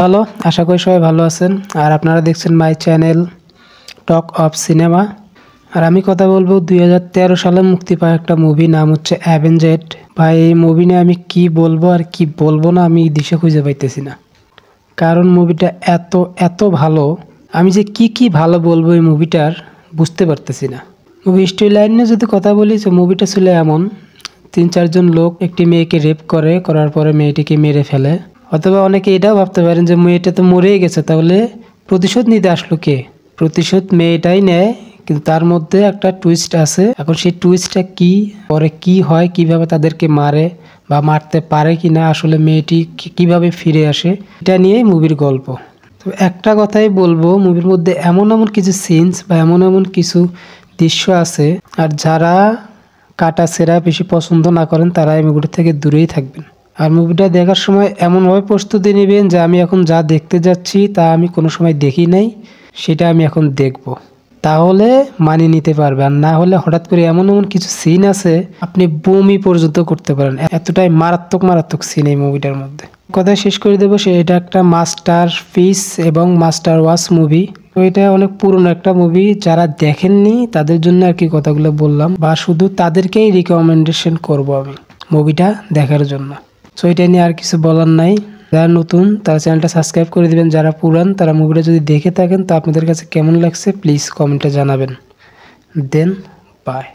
Hello, আশা করি সবাই ভালো আছেন। আর আপনারা দেখছেন my channel talk of cinema. আর আমি কথা বলবো 2013 সালে মুক্তি পাওয়া একটা মুভি, নাম হচ্ছে অ্যাভেঞ্জেড। ভাই, এই মুভি নিয়ে আমি কি বলবো আর কি বলবো না, আমি দিশা খুঁজে পাইতেছি না। কারণ মুভিটা এত এত ভালো, আমি যে কি ভালো বলবো এই মুভিটার বুঝতে পারতেছি না। মুভি স্টোরি লাইন নিয়ে যদি কথা বলি, যে মুভিটা ছিল এমন: 3-4 জন লোক একটি মেয়েকে রেপ করার পরে মেয়েটিকে মেরে ফেলে। অথবা অনেকে এটাও ভাবতে পারেন যে মেয়েটা তো মরেই গেছে, তাহলে প্রতিশোধ নিতে আসলো কে? প্রতিশোধ মেয়েটাই নেয়, কিন্তু তার মধ্যে একটা টুইস্ট আছে। এখন সেই টুইস্টটা কি, পরে কি হয়, কিভাবে তাদেরকে মারে বা মারতে পারে কিনা, আসলে মেয়েটি কিভাবে ফিরে আসে, এটা নিয়েই মুভির গল্প। তো একটা কথাই বলবো, মুভির মধ্যে এমন এমন কিছু সিনস বা এমন কিছু দৃশ্য আছে, আর যারা কাটা সেরা বেশি পছন্দ না করেন তারা এই মুভিটা থেকে দূরেই থাকবেন। আর মুভিটা দেখার সময় এমনভাবে প্রস্তুতি নেবেন যে আমি এখন যা দেখতে যাচ্ছি তা আমি কোনো সময় দেখি নাই, সেটা আমি এখন দেখব, তাহলে মানিয়ে নিতে পারবে। আর না হলে হঠাৎ করে এমন কিছু সিন আছে, আপনি বমি পর্যন্ত করতে পারেন, এতটাই মারাত্মক সিন এই মুভিটার মধ্যে। কথা শেষ করে দেবো, এটা একটা মাস্টার পিস এবং মাস্টার ওয়াচ মুভি। তো এটা অনেক পুরনো একটা মুভি, যারা দেখেননি তাদের জন্য আর কি কথাগুলো বললাম, বা শুধু তাদেরকেই রিকমেন্ডেশন করব আমি মুভিটা দেখার জন্য। সো এটা নিয়ে আর কিছু বলার নাই। যারা নতুন তারা চ্যানেলটা সাবস্ক্রাইব করে দিবেন, যারা পুরান তারা মুভিটা যদি দেখে থাকেন তো আপনাদের কাছে কেমন লাগছে প্লিজ কমেন্টে জানাবেন। দেন বাই।